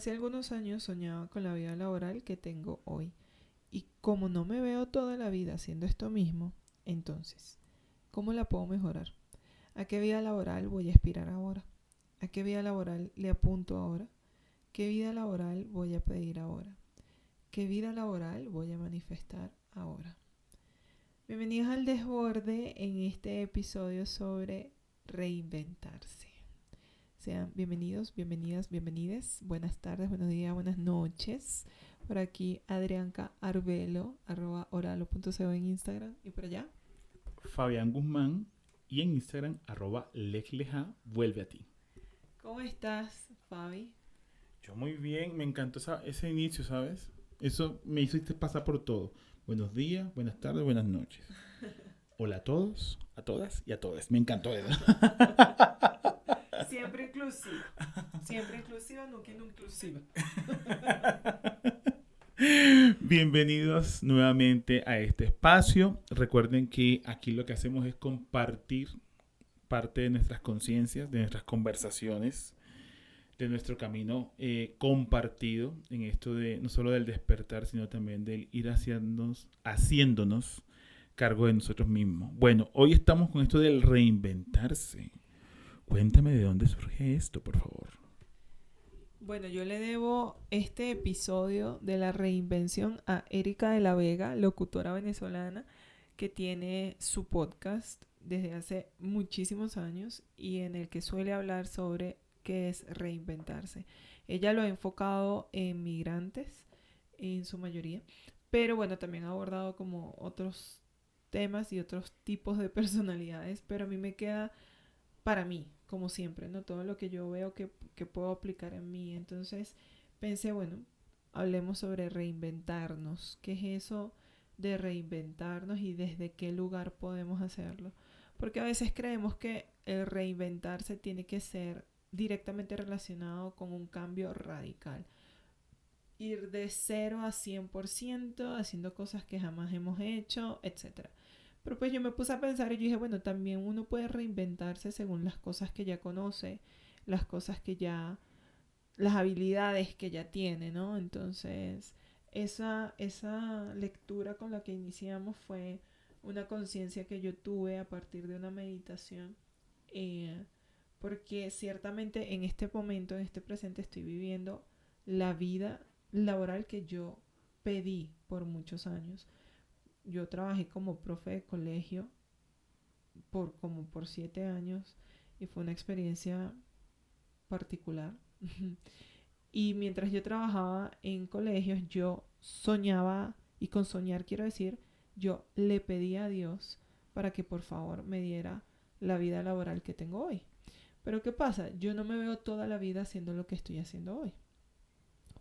hace algunos años soñaba con la vida laboral que tengo hoy. Y como no me veo toda la vida haciendo esto mismo, entonces, ¿cómo la puedo mejorar? ¿A qué vida laboral voy a aspirar ahora? ¿A qué vida laboral le apunto ahora? ¿Qué vida laboral voy a pedir ahora? ¿Qué vida laboral voy a manifestar ahora? Bienvenidos al Desborde en este episodio sobre reinventarse. Sean bienvenidos, bienvenidas, bienvenides. Buenas tardes, buenos días, buenas noches. Por aquí Adrianca Arbelo, @oralo.co en Instagram. Y por allá Fabián Guzmán y en Instagram @lexleja vuelve a ti. ¿cómo estás, Fabi? Yo muy bien, me encantó ese inicio, ¿sabes? Eso me hiciste pasar por todo. Buenos días, buenas tardes, buenas noches. Hola a todos, a todas y a todos. Me encantó eso. Siempre inclusiva. Siempre inclusiva, nunca no inclusiva. Bienvenidos nuevamente a este espacio. Recuerden que aquí lo que hacemos es compartir parte de nuestras conciencias, de nuestras conversaciones, de nuestro camino compartido en esto de no solo del despertar, sino también del ir haciéndonos cargo de nosotros mismos. Bueno, hoy estamos con esto del reinventarse. Cuéntame de dónde surge esto, por favor. Bueno, yo le debo este episodio de la reinvención a Erika de la Vega, locutora venezolana, que tiene su podcast desde hace muchísimos años y en el que suele hablar sobre qué es reinventarse. Ella lo ha enfocado en migrantes, en su mayoría, pero bueno, también ha abordado como otros temas y otros tipos de personalidades, pero a mí me queda para mí, como siempre, ¿no? Todo lo que yo veo que puedo aplicar en mí. Entonces pensé, bueno, hablemos sobre reinventarnos. ¿Qué es eso de reinventarnos y desde qué lugar podemos hacerlo? Porque a veces creemos que el reinventarse tiene que ser directamente relacionado con un cambio radical. Ir de 0 a 100% haciendo cosas que jamás hemos hecho, etcétera. Pero pues yo me puse a pensar y yo dije, bueno, también uno puede reinventarse según las cosas que ya conoce, las cosas que ya, las habilidades que ya tiene, ¿no? Entonces, esa lectura con la que iniciamos fue una conciencia que yo tuve a partir de una meditación, eh, porque ciertamente en este momento, en este presente, estoy viviendo la vida laboral que yo pedí por muchos años. Yo trabajé como profe de colegio por 7 años y fue una experiencia particular. Y mientras yo trabajaba en colegios, yo soñaba, y con soñar quiero decir, yo le pedía a Dios para que por favor me diera la vida laboral que tengo hoy. Pero ¿qué pasa? Yo no me veo toda la vida haciendo lo que estoy haciendo hoy,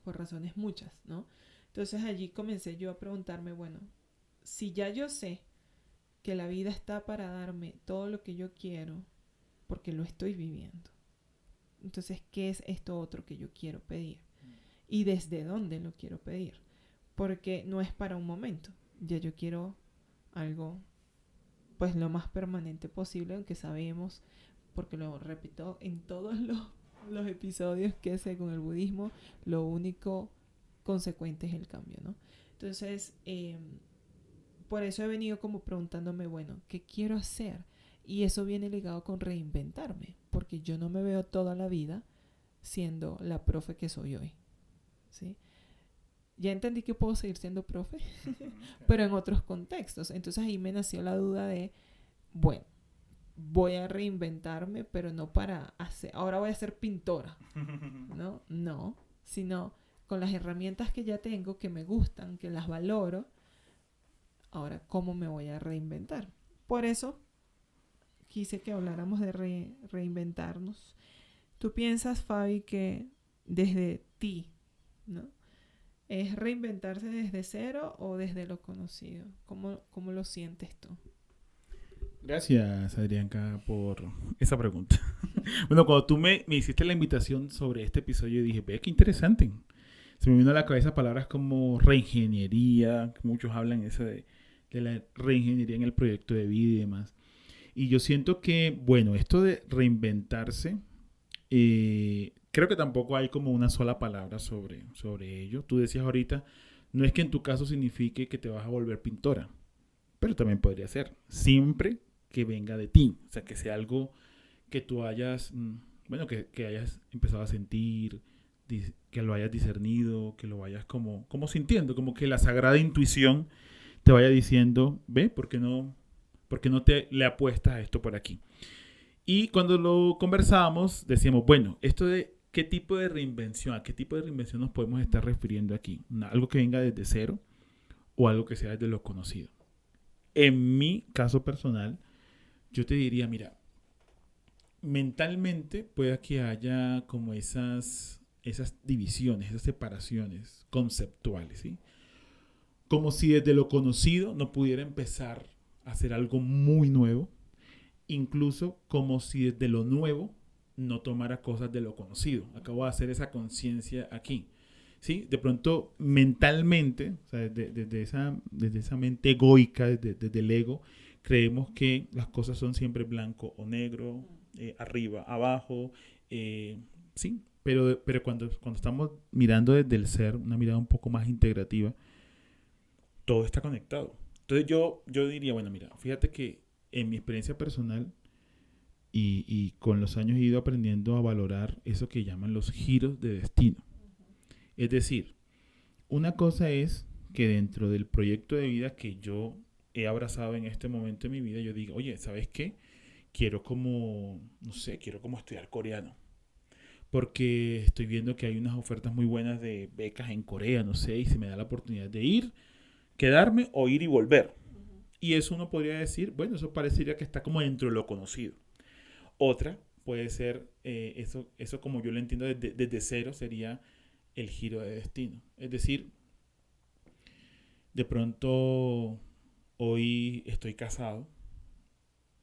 por razones muchas, ¿no? Entonces allí comencé yo a preguntarme, bueno, si ya yo sé que la vida está para darme todo lo que yo quiero, porque lo estoy viviendo. Entonces, ¿qué es esto otro que yo quiero pedir? ¿Y desde dónde lo quiero pedir? Porque no es para un momento. Ya yo quiero algo, pues lo más permanente posible, aunque sabemos, porque lo repito en todos los episodios, que según el budismo, lo único consecuente es el cambio, ¿no? Entonces, por eso he venido como preguntándome, bueno, ¿qué quiero hacer? Y eso viene ligado con reinventarme, porque yo no me veo toda la vida siendo la profe que soy hoy, ¿sí? Ya entendí que puedo seguir siendo profe, pero en otros contextos. Entonces ahí me nació la duda de, bueno, voy a reinventarme, pero no para hacer, ahora voy a ser pintora, ¿no? No, sino con las herramientas que ya tengo, que me gustan, que las valoro, ahora, ¿cómo me voy a reinventar? Por eso quise que habláramos de reinventarnos. ¿Tú piensas, Fabi, que desde ti, ¿no? ¿Es reinventarse desde cero o desde lo conocido? ¿Cómo lo sientes tú? Gracias, Adrianca, por esa pregunta. Bueno, cuando tú me hiciste la invitación sobre este episodio, dije, ve qué interesante. Se me vino a la cabeza palabras como reingeniería, que muchos hablan eso de la reingeniería en el proyecto de vida y demás. Y yo siento que, bueno, esto de reinventarse creo que tampoco hay como una sola palabra sobre ello. Tú decías ahorita, no es que en tu caso signifique que te vas a volver pintora, pero también podría ser, siempre que venga de ti, o sea, que sea algo que tú hayas, bueno, que hayas empezado a sentir, que lo hayas discernido, que lo vayas como sintiendo, como que la sagrada intuición te vaya diciendo, ve, por qué no te le apuestas a esto por aquí? Y cuando lo conversábamos, decíamos, bueno, esto de qué tipo de reinvención, a qué tipo de reinvención nos podemos estar refiriendo aquí. Algo que venga desde cero o algo que sea desde lo conocido. En mi caso personal, yo te diría, mira, mentalmente puede que haya como esas divisiones, esas separaciones conceptuales, ¿sí? Como si desde lo conocido no pudiera empezar a hacer algo muy nuevo, incluso como si desde lo nuevo no tomara cosas de lo conocido. Acabo de hacer esa conciencia aquí. ¿Sí? De pronto, mentalmente, o sea, desde esa mente egoica, desde el ego, creemos que las cosas son siempre blanco o negro, arriba, abajo, sí, pero cuando estamos mirando desde el ser, una mirada un poco más integrativa, todo está conectado. Entonces yo diría, bueno, mira, fíjate que en mi experiencia personal y con los años he ido aprendiendo a valorar eso que llaman los giros de destino. Es decir, una cosa es que dentro del proyecto de vida que yo he abrazado en este momento de mi vida, yo digo, oye, ¿sabes qué? Quiero como, no sé, quiero como estudiar coreano. Porque estoy viendo que hay unas ofertas muy buenas de becas en Corea, no sé, y se me da la oportunidad de ir, quedarme o ir y volver. Y eso uno podría decir, bueno, eso parecería que está como dentro de lo conocido. Otra puede ser, eso como yo lo entiendo desde cero, sería el giro de destino. Es decir, de pronto hoy estoy casado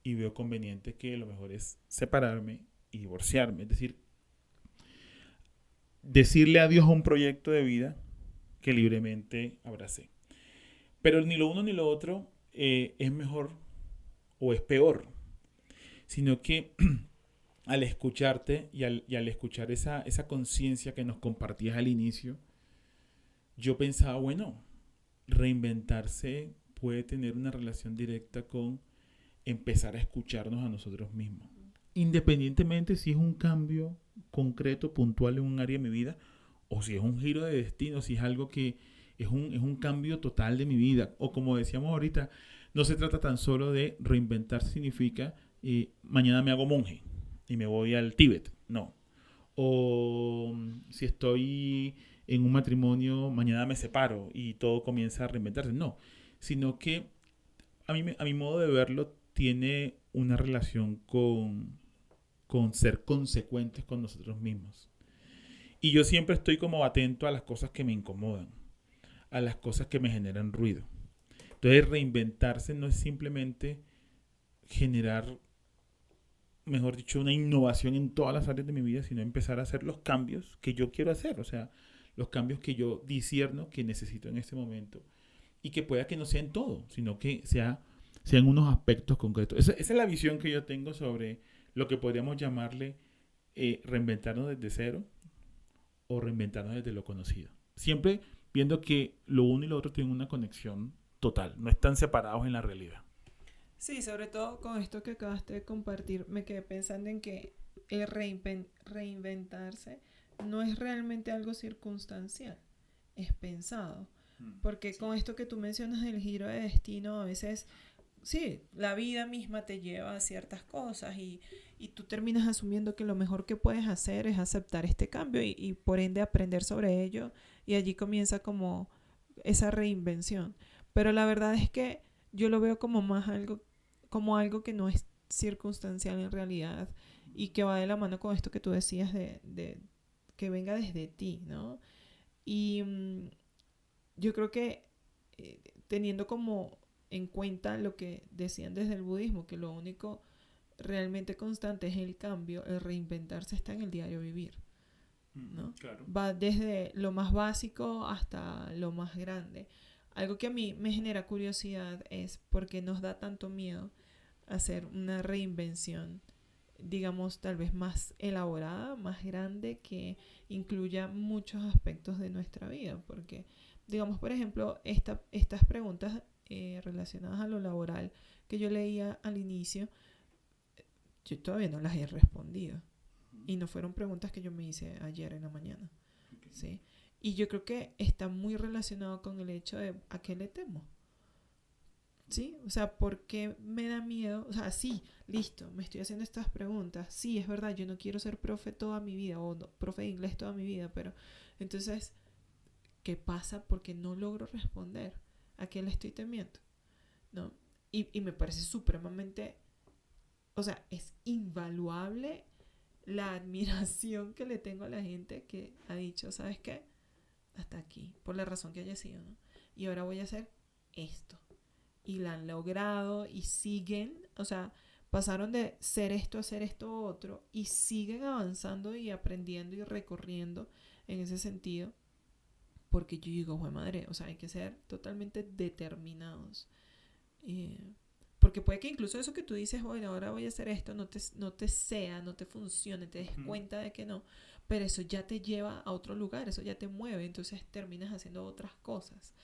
y veo conveniente que lo mejor es separarme y divorciarme. Es decir, decirle adiós a un proyecto de vida que libremente abracé. Pero ni lo uno ni lo otro es mejor o es peor, sino que al escucharte y al escuchar esa conciencia que nos compartías al inicio, yo pensaba, bueno, reinventarse puede tener una relación directa con empezar a escucharnos a nosotros mismos. Independientemente si es un cambio concreto, puntual en un área de mi vida, o si es un giro de destino, si es algo que es un cambio total de mi vida. O como decíamos ahorita, no se trata tan solo de reinventar, significa mañana me hago monje y me voy al Tíbet. No. O si estoy en un matrimonio, mañana me separo y todo comienza a reinventarse. No, sino que a mi modo de verlo tiene una relación con ser consecuentes con nosotros mismos. Y yo siempre estoy como atento a las cosas que me incomodan, a las cosas que me generan ruido. Entonces reinventarse no es simplemente generar, mejor dicho, una innovación en todas las áreas de mi vida, sino empezar a hacer los cambios que yo quiero hacer, o sea, los cambios que yo discierno que necesito en este momento y que pueda que no sea en todo, sino que sean unos aspectos concretos. Esa es la visión que yo tengo sobre lo que podríamos llamarle reinventarnos desde cero o reinventarnos desde lo conocido. Siempre viendo que lo uno y lo otro tienen una conexión total, no están separados en la realidad. Sí, sobre todo con esto que acabaste de compartir, me quedé pensando en que el reinventarse no es realmente algo circunstancial, es pensado. Porque Sí. con esto que tú mencionas del giro de destino, a veces, sí, la vida misma te lleva a ciertas cosas y tú terminas asumiendo que lo mejor que puedes hacer es aceptar este cambio y por ende aprender sobre ello y allí comienza como esa reinvención. Pero la verdad es que yo lo veo como más algo, como algo que no es circunstancial en realidad y que va de la mano con esto que tú decías de que venga desde ti, ¿no? Y yo creo que teniendo como en cuenta lo que decían desde el budismo, que lo único realmente constante es el cambio, el reinventarse está en el diario vivir, ¿no? Claro. Va desde lo más básico hasta lo más grande. Algo que a mí me genera curiosidad es por qué nos da tanto miedo hacer una reinvención digamos, tal vez más elaborada, más grande, que incluya muchos aspectos de nuestra vida. Porque, digamos, por ejemplo, estas preguntas relacionadas a lo laboral que yo leía al inicio, yo todavía no las he respondido. Y no fueron preguntas que yo me hice ayer en la mañana. ¿Sí? Y yo creo que está muy relacionado con el hecho de a qué le temo. ¿Sí? O sea, ¿por qué me da miedo? O sea, sí, listo, me estoy haciendo estas preguntas. Sí, es verdad, yo no quiero ser profe toda mi vida o no, profe de inglés toda mi vida, pero entonces, ¿qué pasa? Porque no logro responder. ¿A qué le estoy temiendo? ¿No? Y me parece supremamente, o sea, es invaluable la admiración que le tengo a la gente que ha dicho, ¿sabes qué? Hasta aquí, por la razón que haya sido, ¿no? Y ahora voy a hacer esto. Y la han logrado y siguen, o sea, pasaron de ser esto a ser esto otro y siguen avanzando y aprendiendo y recorriendo en ese sentido. Porque yo digo, jue madre, o sea, hay que ser totalmente determinados. Eh, porque puede que incluso eso que tú dices, bueno, ahora voy a hacer esto, no te funcione, te des Ujú. cuenta de que no, pero eso ya te lleva a otro lugar, eso ya te mueve, entonces terminas haciendo otras cosas.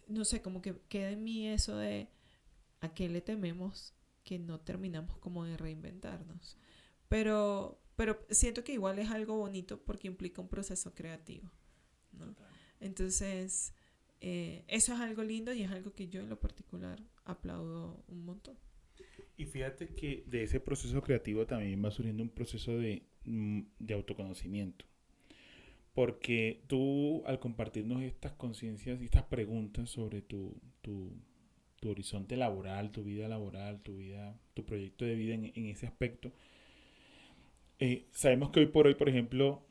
No sé, como que queda en mí eso de a qué le tememos que no terminamos como de reinventarnos. Pero siento que igual es algo bonito porque implica un proceso creativo, ¿no? Total. Entonces, eso es algo lindo y es algo que yo en lo particular aplaudo un montón. Y fíjate que de ese proceso creativo también va surgiendo un proceso de autoconocimiento. Porque tú, al compartirnos estas conciencias y estas preguntas sobre tu horizonte laboral, tu vida, tu proyecto de vida en ese aspecto, sabemos que hoy por hoy, por ejemplo,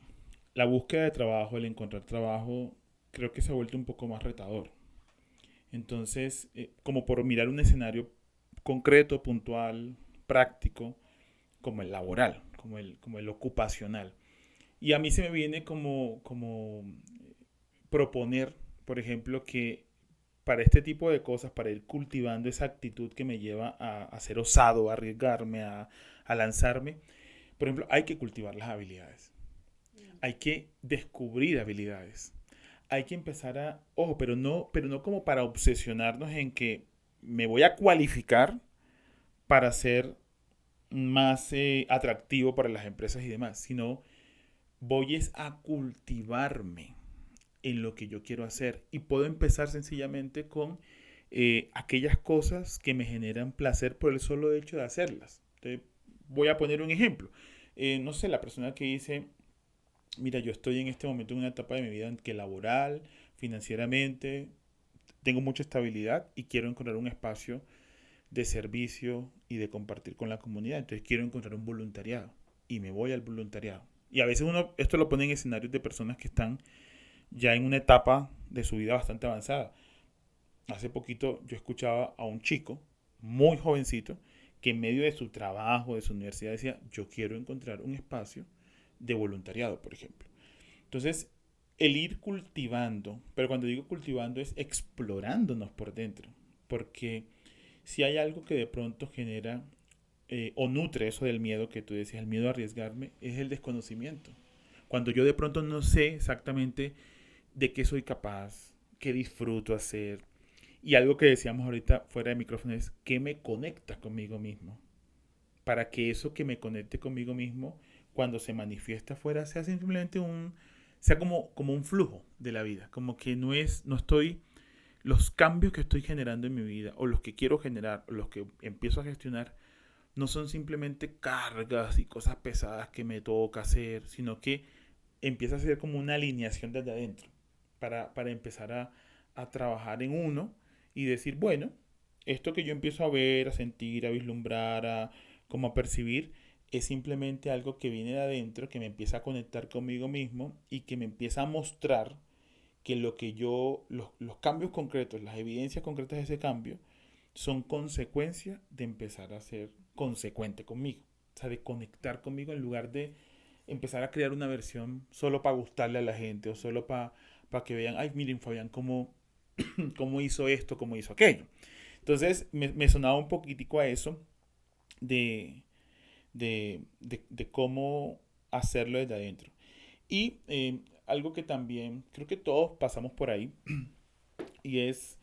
la búsqueda de trabajo, el encontrar trabajo, creo que se ha vuelto un poco más retador. Entonces, como por mirar un escenario concreto, puntual, práctico, como el laboral, como el ocupacional. Y a mí se me viene como proponer, por ejemplo, que para este tipo de cosas, para ir cultivando esa actitud que me lleva a ser osado, a arriesgarme, a lanzarme, por ejemplo, hay que cultivar las habilidades. Hay que descubrir habilidades. Hay que empezar a, ojo, pero no como para obsesionarnos en que me voy a cualificar para ser más atractivo para las empresas y demás, sino voy es a cultivarme en lo que yo quiero hacer y puedo empezar sencillamente con aquellas cosas que me generan placer por el solo hecho de hacerlas. Entonces, voy a poner un ejemplo. No sé, la persona que dice, mira, yo estoy en este momento en una etapa de mi vida en que laboral, financieramente, tengo mucha estabilidad y quiero encontrar un espacio de servicio y de compartir con la comunidad. Entonces quiero encontrar un voluntariado y me voy al voluntariado. Y a veces uno esto lo pone en escenarios de personas que están ya en una etapa de su vida bastante avanzada. Hace poquito yo escuchaba a un chico muy jovencito que en medio de su trabajo, de su universidad, decía, yo quiero encontrar un espacio de voluntariado, por ejemplo. Entonces, el ir cultivando, pero cuando digo cultivando es explorándonos por dentro, porque si hay algo que de pronto genera o nutre eso del miedo que tú decías, el miedo a arriesgarme, es el desconocimiento. Cuando yo de pronto no sé exactamente de qué soy capaz, qué disfruto hacer, y algo que decíamos ahorita fuera de micrófono es qué me conecta conmigo mismo, para que eso que me conecte conmigo mismo, cuando se manifiesta afuera, sea simplemente sea como un flujo de la vida, como que no estoy, los cambios que estoy generando en mi vida, o los que quiero generar, o los que empiezo a gestionar, no son simplemente cargas y cosas pesadas que me toca hacer, sino que empieza a ser como una alineación desde adentro para empezar a trabajar en uno y decir, bueno, esto que yo empiezo a ver, a sentir, a vislumbrar, como a percibir, es simplemente algo que viene de adentro, que me empieza a conectar conmigo mismo y que me empieza a mostrar que lo que los cambios concretos, las evidencias concretas de ese cambio, son consecuencia de empezar a ser consecuente conmigo. O sea, de conectar conmigo en lugar de empezar a crear una versión solo para gustarle a la gente o solo para que vean, ay, miren, Fabián, cómo hizo esto, cómo hizo aquello. Entonces, me sonaba un poquitico a eso de, de cómo hacerlo desde adentro. Y algo que también creo que todos pasamos por ahí, y es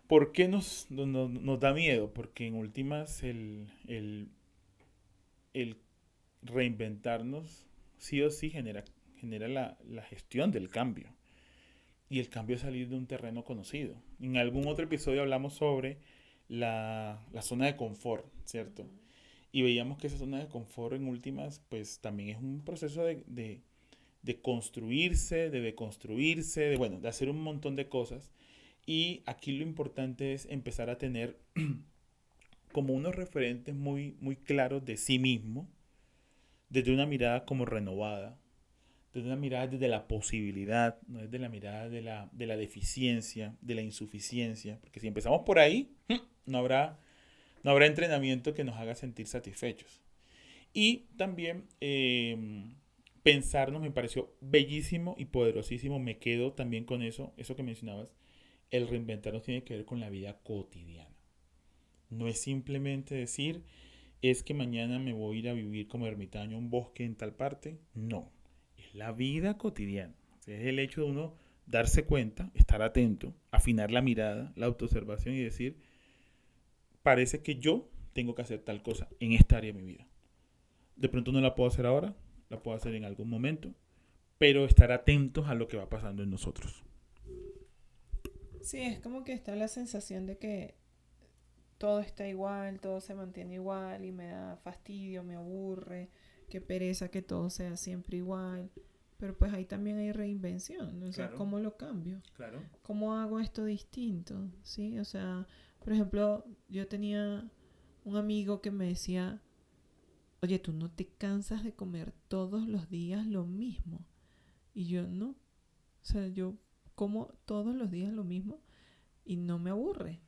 ¿por qué nos da miedo? Porque en últimas el reinventarnos sí o sí genera la gestión del cambio. Y el cambio es salir de un terreno conocido. En algún otro episodio hablamos sobre la zona de confort, ¿cierto? Y veíamos que esa zona de confort en últimas, pues también es un proceso de construirse, de deconstruirse, bueno, de hacer un montón de cosas. Y aquí lo importante es empezar a tener como unos referentes muy, muy claros de sí mismo, desde una mirada como renovada, desde una mirada desde la posibilidad, no desde la mirada de la deficiencia, de la insuficiencia, porque si empezamos por ahí, no habrá entrenamiento que nos haga sentir satisfechos. Y también pensarnos me pareció bellísimo y poderosísimo, me quedo también con eso que mencionabas, el reinventarnos tiene que ver con la vida cotidiana. No es simplemente decir, es que mañana me voy a ir a vivir como ermitaño a un bosque en tal parte. No, es la vida cotidiana. O sea, es el hecho de uno darse cuenta, estar atento, afinar la mirada, la autoobservación y decir, parece que yo tengo que hacer tal cosa en esta área de mi vida. De pronto no la puedo hacer ahora, la puedo hacer en algún momento, pero estar atentos a lo que va pasando en nosotros. Sí, es como que está la sensación de que todo está igual, todo se mantiene igual y me da fastidio, me aburre, qué pereza que todo sea siempre igual. Pero pues ahí también hay reinvención, o sea, Claro, ¿cómo lo cambio? claro. ¿Cómo hago esto distinto? ¿Sí? O sea, por ejemplo, yo tenía un amigo que me decía, oye, ¿tú no te cansas de comer todos los días lo mismo? Y yo no, o sea, yo como todos los días lo mismo y no me aburre.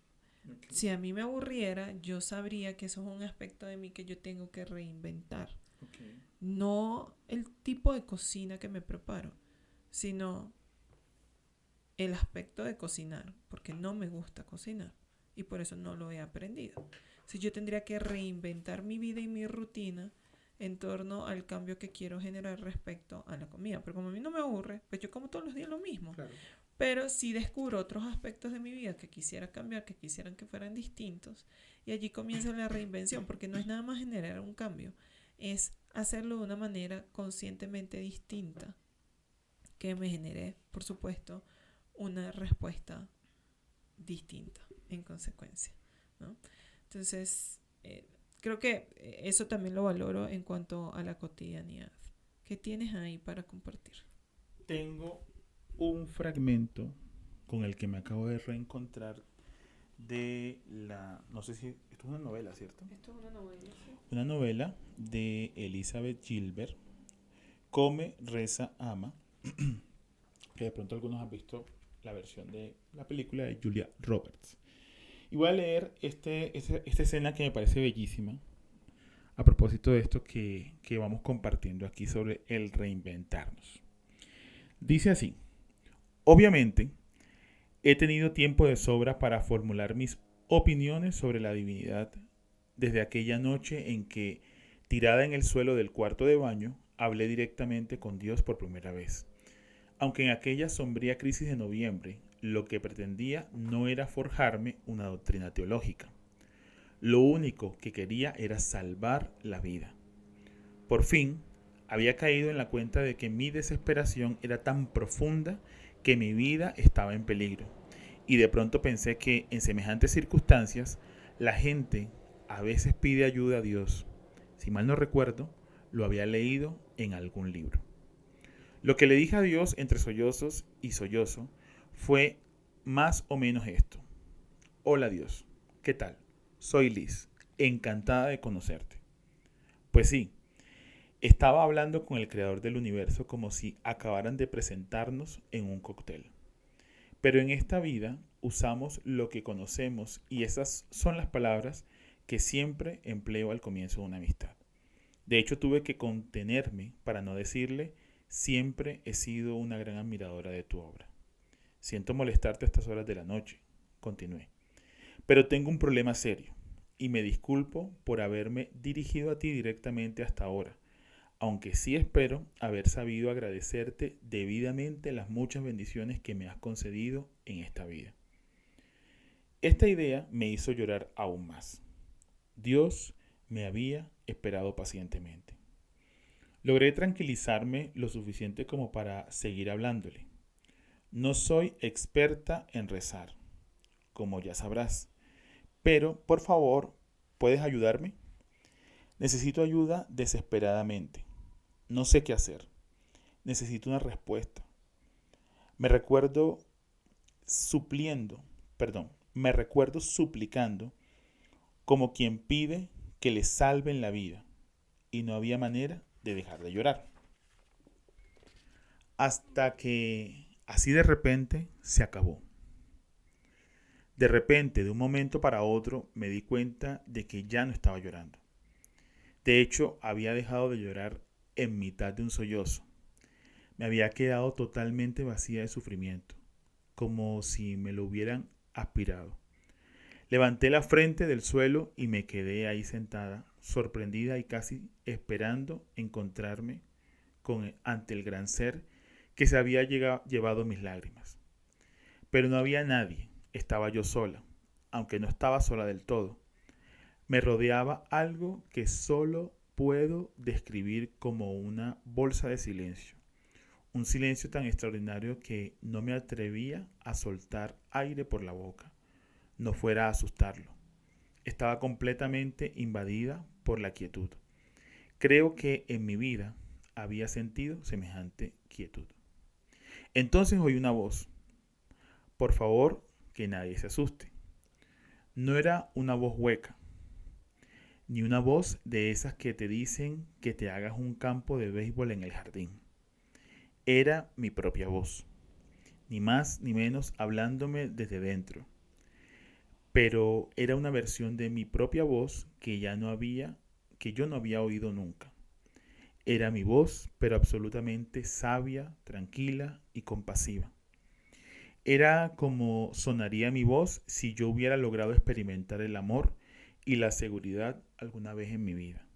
Okay, Si a mí me aburriera, yo sabría que eso es un aspecto de mí que yo tengo que reinventar. okay. No el tipo de cocina que me preparo, sino el aspecto de cocinar, porque no me gusta cocinar y por eso no lo he aprendido. Si yo tendría que reinventar mi vida y mi rutina en torno al cambio que quiero generar respecto a la comida, pero como a mí no me aburre, pues yo como todos los días lo mismo. Claro. Pero sí descubro otros aspectos de mi vida que quisiera cambiar, que quisieran que fueran distintos. Y allí comienza la reinvención, porque no es nada más generar un cambio, es hacerlo de una manera conscientemente distinta que me genere, por supuesto, una respuesta distinta en consecuencia, ¿no? Entonces, creo que eso también lo valoro en cuanto a la cotidianidad. ¿Qué tienes ahí para compartir? Tengo un fragmento con el que me acabo de reencontrar no sé si, esto es una novela, ¿cierto? Esto es una novela, ¿sí? Una novela de Elizabeth Gilbert, Come, Reza, Ama, que de pronto algunos han visto la versión de la película de Julia Roberts. Y voy a leer esta escena que me parece bellísima a propósito de esto que vamos compartiendo aquí sobre el reinventarnos. Dice así, obviamente, he tenido tiempo de sobra para formular mis opiniones sobre la divinidad desde aquella noche en que, tirada en el suelo del cuarto de baño, hablé directamente con Dios por primera vez. Aunque en aquella sombría crisis de noviembre, lo que pretendía no era forjarme una doctrina teológica. Lo único que quería era salvar la vida. Por fin, había caído en la cuenta de que mi desesperación era tan profunda que mi vida estaba en peligro. Y de pronto pensé que en semejantes circunstancias la gente a veces pide ayuda a Dios. Si mal no recuerdo, lo había leído en algún libro. Lo que le dije a Dios entre sollozos y sollozo fue más o menos esto. Hola Dios, ¿qué tal? Soy Liz, encantada de conocerte. Pues sí, estaba hablando con el creador del universo como si acabaran de presentarnos en un cóctel. Pero en esta vida usamos lo que conocemos y esas son las palabras que siempre empleo al comienzo de una amistad. De hecho, tuve que contenerme para no decirle, siempre he sido una gran admiradora de tu obra. Siento molestarte a estas horas de la noche, continué. Pero tengo un problema serio. y me disculpo por haberme dirigido a ti directamente hasta ahora, aunque sí espero haber sabido agradecerte debidamente las muchas bendiciones que me has concedido en esta vida. Esta idea me hizo llorar aún más. Dios me había esperado pacientemente. Logré tranquilizarme lo suficiente como para seguir hablándole. No soy experta en rezar, como ya sabrás, pero por favor, ¿puedes ayudarme? Necesito ayuda desesperadamente. No sé qué hacer. Necesito una respuesta. Me recuerdo supliendo, me recuerdo suplicando como quien pide que le salven la vida y no había manera de dejar de llorar. Hasta que así de repente se acabó. De repente, de un momento para otro, me di cuenta de que ya no estaba llorando. De hecho, había dejado de llorar en mitad de un sollozo. Me había quedado totalmente vacía de sufrimiento, como si me lo hubieran aspirado. Levanté la frente del suelo y me quedé ahí sentada, sorprendida y casi esperando encontrarme ante el gran ser que se había llevado mis lágrimas. Pero no había nadie, estaba yo sola, aunque no estaba sola del todo. Me rodeaba algo que solo puedo describir como una bolsa de silencio. Un silencio tan extraordinario que no me atrevía a soltar aire por la boca, no fuera a asustarlo. Estaba completamente invadida por la quietud. Creo que en mi vida había sentido semejante quietud. Entonces oí una voz. Por favor, que nadie se asuste. No era una voz hueca, ni una voz de esas que te dicen que te hagas un campo de béisbol en el jardín. Era mi propia voz, ni más ni menos hablándome desde dentro. Pero era una versión de mi propia voz que yo no había oído nunca. Era mi voz, pero absolutamente sabia, tranquila y compasiva. Era como sonaría mi voz si yo hubiera logrado experimentar el amor y la seguridad alguna vez en mi vida.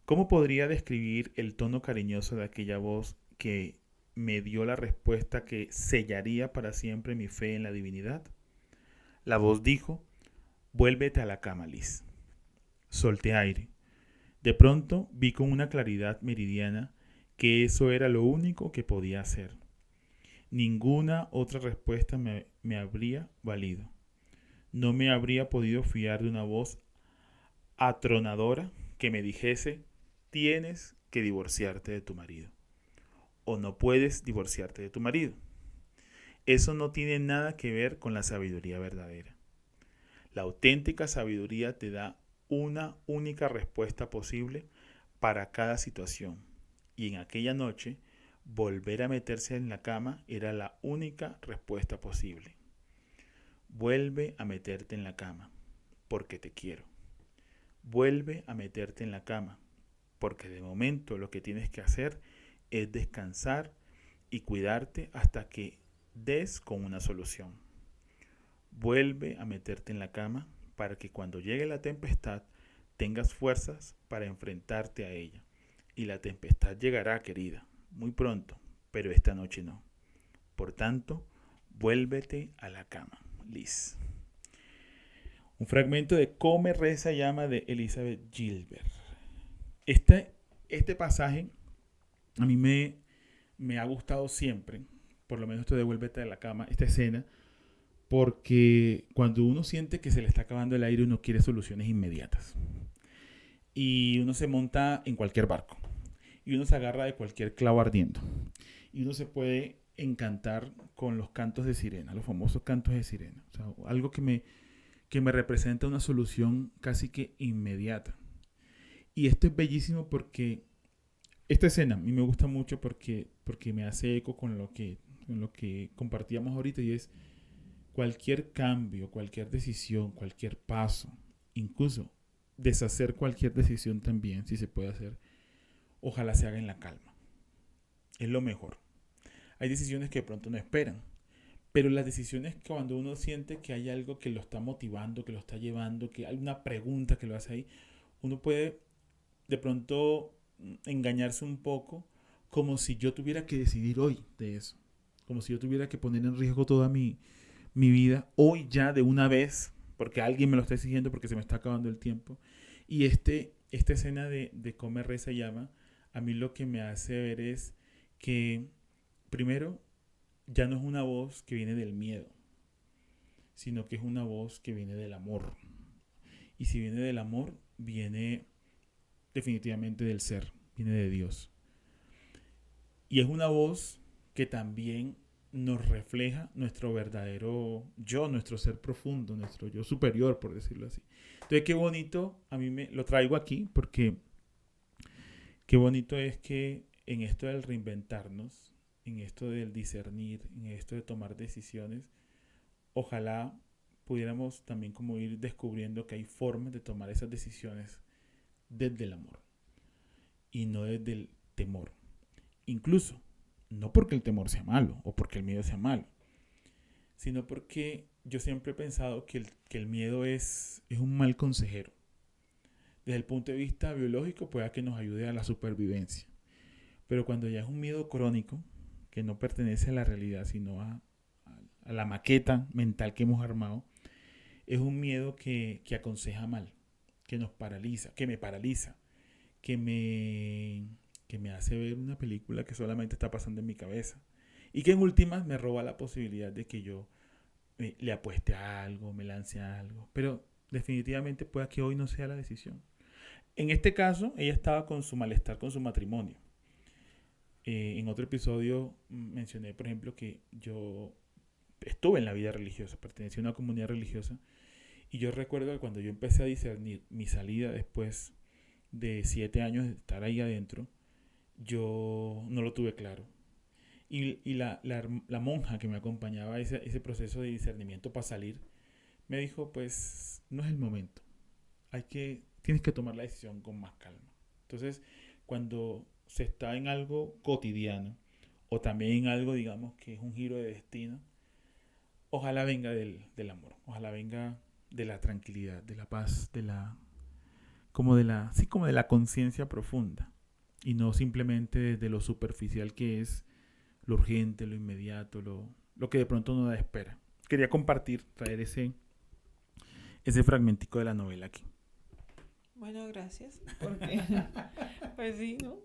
¿Cómo podría describir el tono cariñoso de aquella voz que me dio la respuesta que sellaría para siempre mi fe en la divinidad? La voz dijo: vuélvete a la cama, Liz. Solté aire. De pronto vi con una claridad meridiana que eso era lo único que podía hacer. Ninguna otra respuesta me habría valido. No me habría podido fiar de una voz atronadora que me dijese: tienes que divorciarte de tu marido. O no puedes divorciarte de tu marido. Eso no tiene nada que ver con la sabiduría verdadera. La auténtica sabiduría te da una única respuesta posible para cada situación. Y en aquella noche, volver a meterse en la cama era la única respuesta posible. Vuelve a meterte en la cama, porque te quiero. Vuelve a meterte en la cama, porque de momento lo que tienes que hacer es descansar y cuidarte hasta que des con una solución. Vuelve a meterte en la cama para que cuando llegue la tempestad tengas fuerzas para enfrentarte a ella. Y la tempestad llegará, querida, muy pronto, pero esta noche no. Por tanto, vuélvete a la cama, Liz. Un fragmento de Come, Reza y Ama de Elizabeth Gilbert. Este pasaje a mí me ha gustado siempre, por lo menos esto de Vuélvete a la cama, esta escena, porque cuando uno siente que se le está acabando el aire, uno quiere soluciones inmediatas. Y uno se monta en cualquier barco. Y uno se agarra de cualquier clavo ardiendo. Y uno se puede encantar con los cantos de sirena, los famosos cantos de sirena. O sea, algo que me representa una solución casi que inmediata. Y esto es bellísimo porque esta escena a mí me gusta mucho porque me hace eco con lo que compartíamos ahorita, y es cualquier cambio, cualquier decisión, cualquier paso, incluso deshacer cualquier decisión también, si se puede hacer, ojalá se haga en la calma. Es lo mejor. Hay decisiones que de pronto no esperan, Pero las decisiones, cuando uno siente que hay algo que lo está motivando, que lo está llevando, que hay una pregunta que lo hace ahí, uno puede de pronto engañarse un poco, como si yo tuviera que decidir hoy de eso, como si yo tuviera que poner en riesgo toda mi vida hoy ya de una vez, porque alguien me lo está exigiendo, porque se me está acabando el tiempo. Y esta escena de Come, Reza, Llama, a mí lo que me hace ver es que, primero, ya no es una voz que viene del miedo, sino que es una voz que viene del amor. Y si viene del amor, viene definitivamente del ser, viene de Dios. Y es una voz que también nos refleja nuestro verdadero yo, nuestro ser profundo, nuestro yo superior, por decirlo así. Entonces, qué bonito, a mí me lo traigo aquí porque qué bonito es que en esto del reinventarnos, en esto del discernir, en esto de tomar decisiones, ojalá pudiéramos también como ir descubriendo que hay formas de tomar esas decisiones desde el amor y no desde el temor. Incluso, no porque el temor sea malo o porque el miedo sea malo, sino porque yo siempre he pensado que el miedo es un mal consejero. Desde el punto de vista biológico puede que nos ayude a la supervivencia. Pero cuando ya es un miedo crónico, que no pertenece a la realidad, sino a la maqueta mental que hemos armado, es un miedo que aconseja mal, que nos paraliza, que me, que me hace ver una película que solamente está pasando en mi cabeza. Y que en últimas me roba la posibilidad de que yo le apueste a algo, me lance a algo. Pero definitivamente pueda que hoy no sea la decisión. En este caso, ella estaba con su malestar con su matrimonio. En otro episodio mencioné, por ejemplo, que yo estuve en la vida religiosa, pertenecía a una comunidad religiosa. Y yo recuerdo que cuando yo empecé a discernir mi salida después de 7 años de estar ahí adentro, yo no lo tuve claro. Y la monja que me acompañaba a ese proceso de discernimiento para salir, me dijo, pues no es el momento. Tienes que tomar la decisión con más calma. Entonces, cuando se está en algo cotidiano, o también en algo, digamos, que es un giro de destino, ojalá venga del amor, ojalá venga de la tranquilidad, de la paz, como de la conciencia profunda, y no simplemente desde lo superficial que es lo urgente, lo inmediato, lo que de pronto no da espera. Quería traer ese fragmentico de la novela aquí. Bueno, gracias, porque, pues sí, ¿no?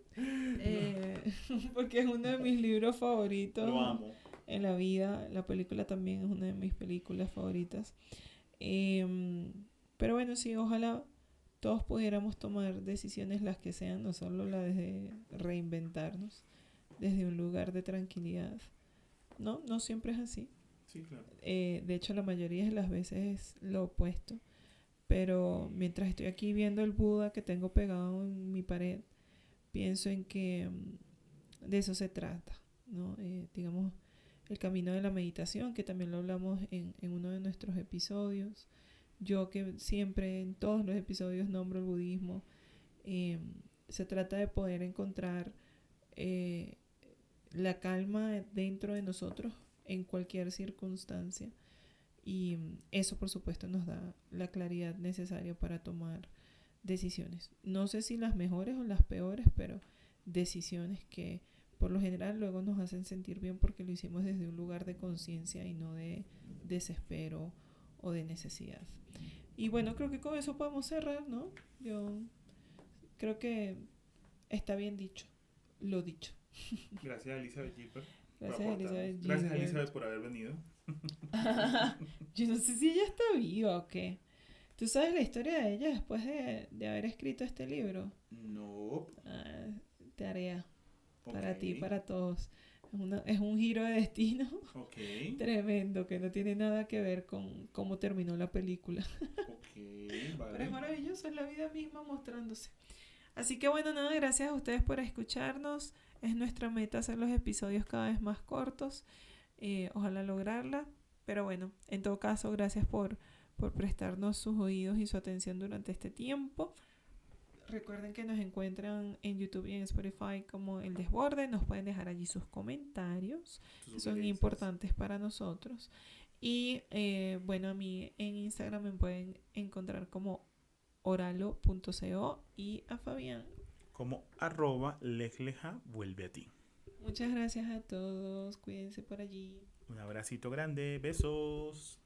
Porque es uno de mis libros favoritos. Lo amo. En la vida. La película también es una de mis películas favoritas. Pero bueno, sí, ojalá todos pudiéramos tomar decisiones las que sean, no solo la de reinventarnos desde un lugar de tranquilidad. No, no siempre es así. Sí, claro. De hecho, la mayoría de las veces es lo opuesto. Pero mientras estoy aquí viendo el Buda que tengo pegado en mi pared, pienso en que de eso se trata, ¿no? Digamos, el camino de la meditación, que también lo hablamos en uno de nuestros episodios. Yo que siempre en todos los episodios nombro el budismo, se trata de poder encontrar la calma dentro de nosotros en cualquier circunstancia. Y eso, por supuesto, nos da la claridad necesaria para tomar decisiones. No sé si las mejores o las peores, pero decisiones que por lo general luego nos hacen sentir bien porque lo hicimos desde un lugar de conciencia y no de desespero o de necesidad. Y bueno, creo que con eso podemos cerrar, ¿no? Yo creo que está bien dicho, lo dicho. Gracias, Elizabeth Gilbert. Gracias, Elizabeth Gilbert. Gracias, Elizabeth, por haber venido. Yo no sé si ella está viva o qué. ¿Tú sabes la historia de ella después de haber escrito este libro? No. Tarea para ti, para todos. Es un giro de destino tremendo que no tiene nada que ver con cómo terminó la película. Vale. Pero es maravilloso, es la vida misma mostrándose. Así que bueno, nada, gracias a ustedes por escucharnos. Es nuestra meta hacer los episodios cada vez más cortos. Ojalá lograrla. Pero bueno, en todo caso, gracias por prestarnos sus oídos y su atención durante este tiempo. Recuerden que nos encuentran en YouTube y en Spotify como El Desborde. Nos pueden dejar allí sus comentarios, que son importantes para nosotros. Y bueno, a mí en Instagram me pueden encontrar como oralo.co y a Fabián como @lesleja vuelve a ti. Muchas gracias a todos. Cuídense por allí. Un abracito grande. Besos.